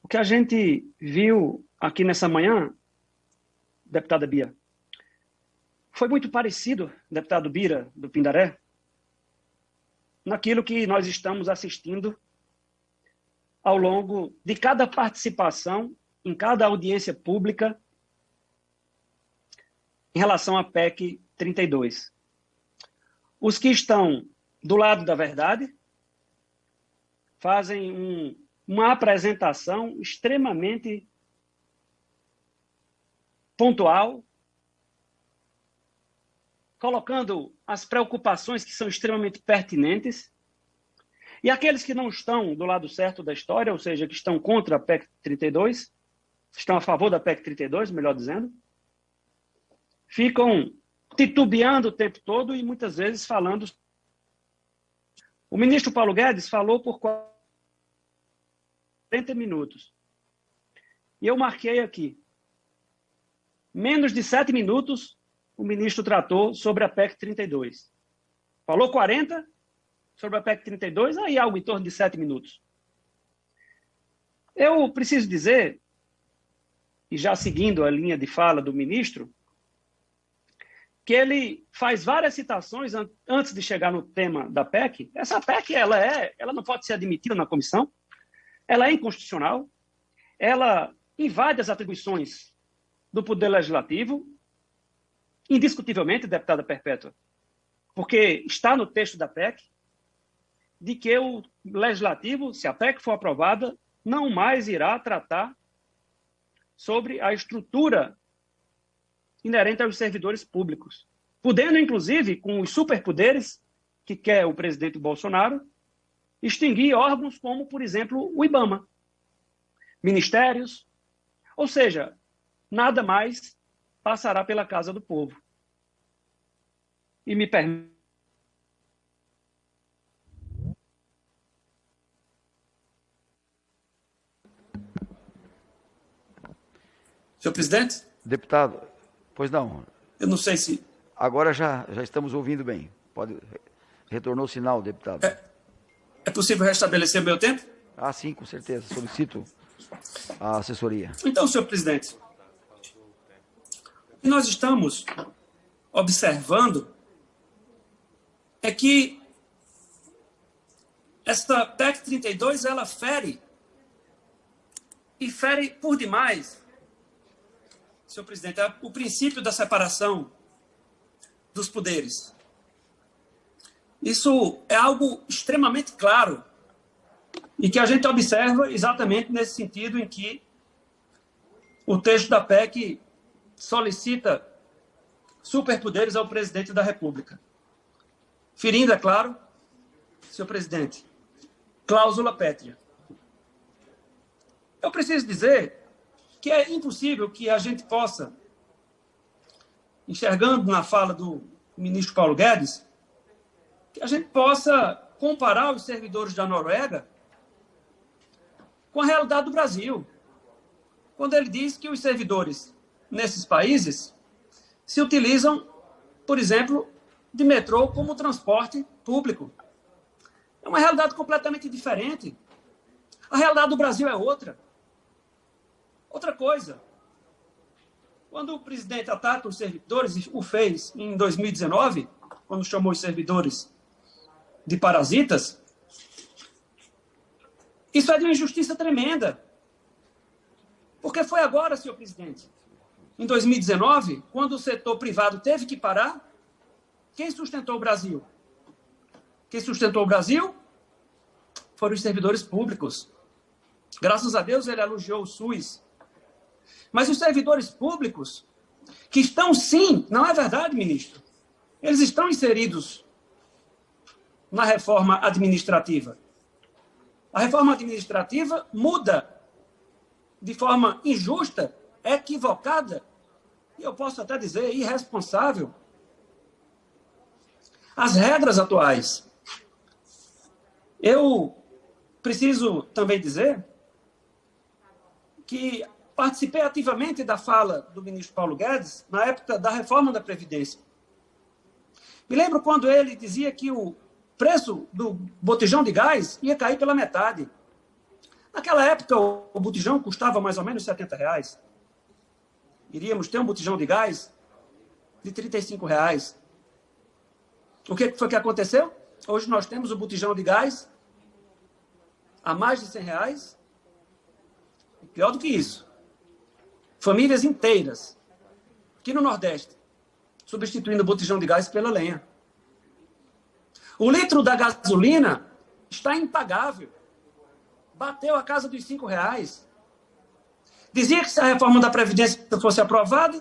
O que a gente viu aqui nessa manhã, deputada Bia, foi muito parecido, deputado Bira, do Pindaré, naquilo que nós estamos assistindo ao longo de cada participação, em cada audiência pública, em relação à PEC 32. Os que estão do lado da verdade fazem uma apresentação extremamente pontual, colocando as preocupações que são extremamente pertinentes, e aqueles que não estão do lado certo da história, ou seja, que estão contra a PEC 32, estão a favor da PEC 32, melhor dizendo, ficam titubeando o tempo todo e muitas vezes falando. O ministro Paulo Guedes falou por 40 minutos. E eu marquei aqui. Menos de 7 minutos o ministro tratou sobre a PEC 32. Falou 40 sobre a PEC 32, aí algo em torno de 7 minutos. Eu preciso dizer, e já seguindo a linha de fala do ministro, que ele faz várias citações antes de chegar no tema da PEC. Essa PEC ela não pode ser admitida na comissão, ela é inconstitucional, ela invade as atribuições do Poder Legislativo, indiscutivelmente, deputada Perpétua, porque está no texto da PEC, de que o Legislativo, se a PEC for aprovada, não mais irá tratar sobre a estrutura inerente aos servidores públicos, podendo, inclusive, com os superpoderes que quer o presidente Bolsonaro, extinguir órgãos como, por exemplo, o IBAMA, ministérios, ou seja, nada mais passará pela casa do povo. E me permite. Senhor presidente? Deputado, pois não. Eu não sei se... Agora já estamos ouvindo bem. Retornou o sinal, deputado. É possível restabelecer o meu tempo? Ah, sim, com certeza. Solicito a assessoria. Então, senhor presidente, o que nós estamos observando é que esta PEC 32, ela fere por demais, senhor presidente, o princípio da separação dos poderes. Isso é algo extremamente claro e que a gente observa exatamente nesse sentido em que o texto da PEC solicita superpoderes ao presidente da República. Ferindo, é claro, senhor presidente, cláusula pétrea. Eu preciso dizer que é impossível que a gente possa, enxergando na fala do ministro Paulo Guedes, que a gente possa comparar os servidores da Noruega com a realidade do Brasil. Quando ele diz que os servidores nesses países se utilizam, por exemplo, de metrô como transporte público. É uma realidade completamente diferente. A realidade do Brasil é outra. Outra coisa, quando o presidente ataca os servidores, e o fez em 2019, quando chamou os servidores de parasitas, isso é de uma injustiça tremenda. Porque foi agora, senhor presidente, em 2019, quando o setor privado teve que parar, quem sustentou o Brasil? Quem sustentou o Brasil foram os servidores públicos. Graças a Deus ele elogiou o SUS. Mas os servidores públicos, que estão sim, não é verdade, ministro? Eles estão inseridos na reforma administrativa. A reforma administrativa muda de forma injusta, equivocada, e eu posso até dizer irresponsável, as regras atuais. Eu preciso também dizer que participei ativamente da fala do ministro Paulo Guedes na época da reforma da Previdência. Me lembro quando ele dizia que o preço do botijão de gás ia cair pela metade. Naquela época, o botijão custava mais ou menos R$70. Iríamos ter um botijão de gás de R$35. O que foi que aconteceu? Hoje nós temos o botijão de gás a mais de R$100. E pior do que isso, famílias inteiras, aqui no Nordeste, substituindo o botijão de gás pela lenha. O litro da gasolina está impagável. Bateu a casa dos R$5. Dizia que se a reforma da Previdência fosse aprovada,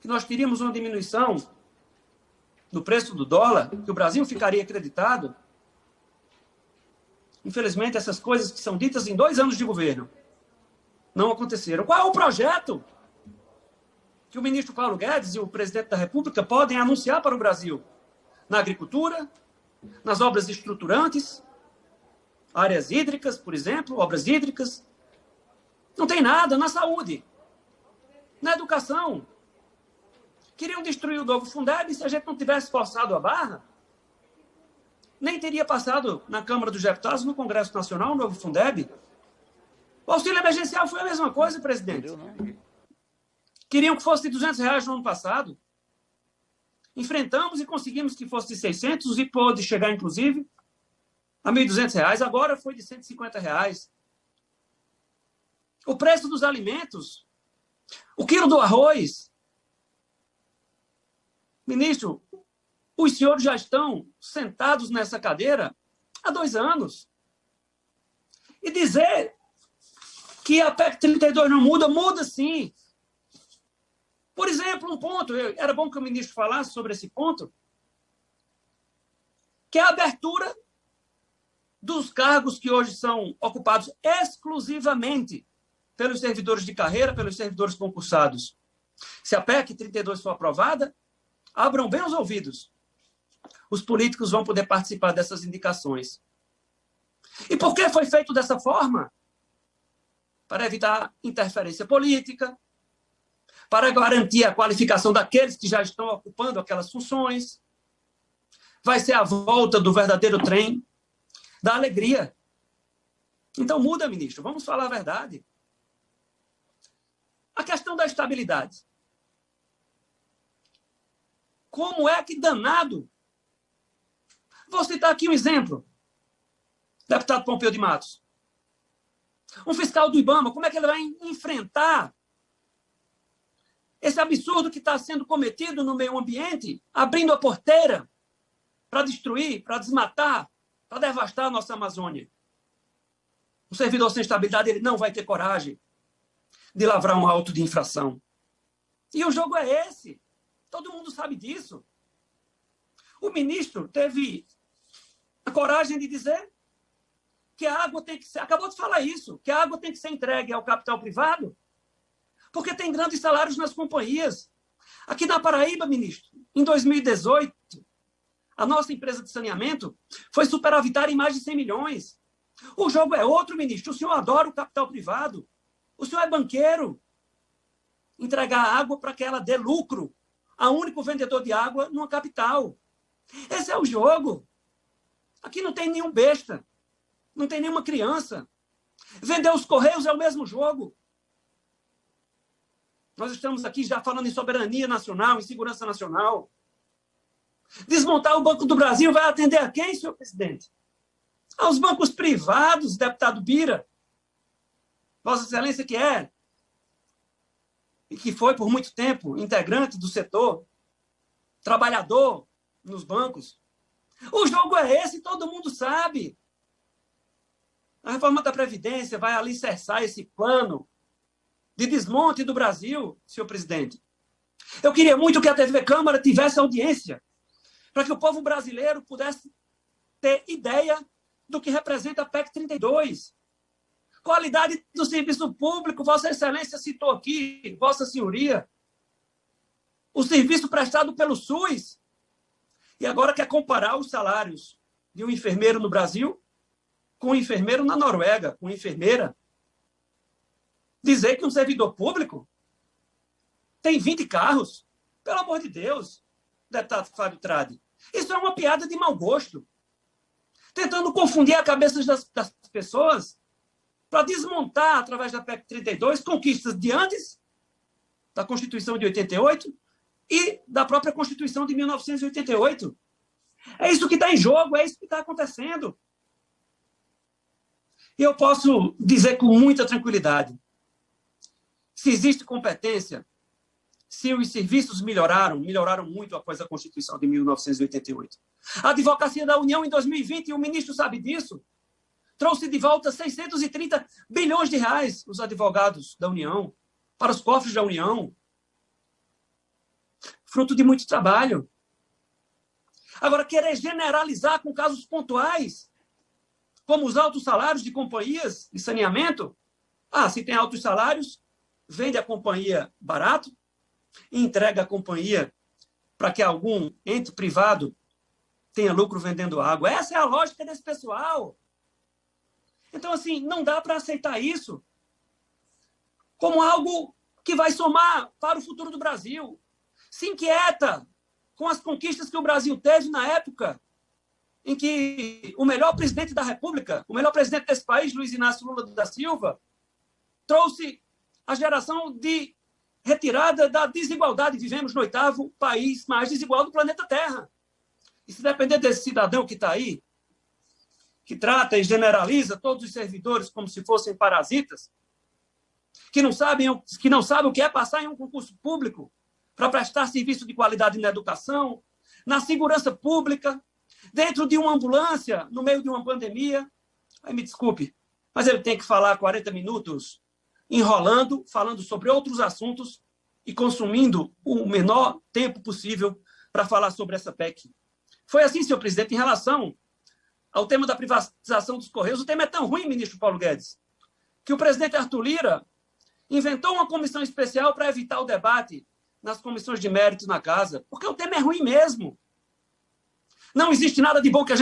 que nós teríamos uma diminuição no preço do dólar, que o Brasil ficaria acreditado. Infelizmente, essas coisas que são ditas em 2 anos de governo não aconteceram. Qual é o projeto que o ministro Paulo Guedes e o presidente da República podem anunciar para o Brasil? Na agricultura, nas obras estruturantes, áreas hídricas, por exemplo, obras hídricas. Não tem nada na saúde, na educação. Queriam destruir o novo Fundeb, se a gente não tivesse forçado a barra, nem teria passado na Câmara dos Deputados, no Congresso Nacional, o novo Fundeb. O auxílio emergencial foi a mesma coisa, presidente. Queriam que fosse de R$200 no ano passado. Enfrentamos e conseguimos que fosse de 600 e pôde chegar, inclusive, a R$1.200. Agora foi de R$150. O preço dos alimentos, o quilo do arroz. Ministro, os senhores já estão sentados nessa cadeira há 2 anos. E dizer que a PEC 32 não muda, muda sim. Por exemplo, um ponto, era bom que o ministro falasse sobre esse ponto, que é a abertura dos cargos que hoje são ocupados exclusivamente pelos servidores de carreira, pelos servidores concursados. Se a PEC 32 for aprovada, abram bem os ouvidos. Os políticos vão poder participar dessas indicações. E por que foi feito dessa forma? Para evitar interferência política, para garantir a qualificação daqueles que já estão ocupando aquelas funções. Vai ser a volta do verdadeiro trem da alegria. Então muda, ministro, vamos falar a verdade. A questão da estabilidade. Como é que danado? Vou citar aqui um exemplo. Deputado Pompeu de Matos. Um fiscal do IBAMA, como é que ele vai enfrentar esse absurdo que está sendo cometido no meio ambiente, abrindo a porteira para destruir, para desmatar, para devastar a nossa Amazônia? O servidor sem estabilidade, ele não vai ter coragem de lavrar um auto de infração. E o jogo é esse. Todo mundo sabe disso. O ministro teve a coragem de dizer que a água tem que ser... Acabou de falar isso, que a água tem que ser entregue ao capital privado, porque tem grandes salários nas companhias. Aqui na Paraíba, ministro, em 2018, a nossa empresa de saneamento foi superavitária em mais de 100 milhões. O jogo é outro, ministro. O senhor adora o capital privado. O senhor é banqueiro. Entregar água para que ela dê lucro a único vendedor de água numa capital. Esse é o jogo. Aqui não tem nenhum besta. Não tem nenhuma criança. Vender os Correios é o mesmo jogo. Nós estamos aqui já falando em soberania nacional, em segurança nacional. Desmontar o Banco do Brasil vai atender a quem, senhor presidente? Aos bancos privados, deputado Bira. Vossa Excelência que é, e que foi por muito tempo integrante do setor, trabalhador nos bancos. O jogo é esse, todo mundo sabe. A reforma da Previdência vai alicerçar esse plano de desmonte do Brasil, senhor presidente. Eu queria muito que a TV Câmara tivesse audiência, para que o povo brasileiro pudesse ter ideia do que representa a PEC 32. Qualidade do serviço público, Vossa Excelência citou aqui, Vossa Senhoria, o serviço prestado pelo SUS, e agora quer comparar os salários de um enfermeiro no Brasil com um enfermeiro na Noruega, com uma enfermeira. Dizer que um servidor público tem 20 carros, pelo amor de Deus, deputado Fábio Tradi. Isso é uma piada de mau gosto. Tentando confundir a cabeça das pessoas. para desmontar, através da PEC 32, conquistas de antes da Constituição de 88 e da própria Constituição de 1988. É isso que está em jogo, é isso que está acontecendo. E eu posso dizer com muita tranquilidade, se existe competência, se os serviços melhoraram muito após a Constituição de 1988. A Advocacia da União, em 2020, e o ministro sabe disso, trouxe de volta 630 bilhões de reais os advogados da União, para os cofres da União, fruto de muito trabalho. Agora, querer generalizar com casos pontuais, como os altos salários de companhias de saneamento. Se tem altos salários, vende a companhia barato e entrega a companhia para que algum ente privado tenha lucro vendendo água. Essa é a lógica desse pessoal. Então, assim, não dá para aceitar isso como algo que vai somar para o futuro do Brasil. Se inquieta com as conquistas que o Brasil teve na época em que o melhor presidente da República, o melhor presidente desse país, Luiz Inácio Lula da Silva, trouxe a geração de retirada da desigualdade. Vivemos no 8º país mais desigual do planeta Terra. E se depender desse cidadão que está aí, que trata e generaliza todos os servidores como se fossem parasitas, que não sabem o que é passar em um concurso público para prestar serviço de qualidade na educação, na segurança pública, dentro de uma ambulância, no meio de uma pandemia. Aí me desculpe, mas ele tem que falar 40 minutos enrolando, falando sobre outros assuntos e consumindo o menor tempo possível para falar sobre essa PEC. Foi assim, senhor presidente, em relação ao tema da privatização dos Correios. O tema é tão ruim, ministro Paulo Guedes, que o presidente Arthur Lira inventou uma comissão especial para evitar o debate nas comissões de mérito na casa, porque o tema é ruim mesmo. Não existe nada de bom que a gente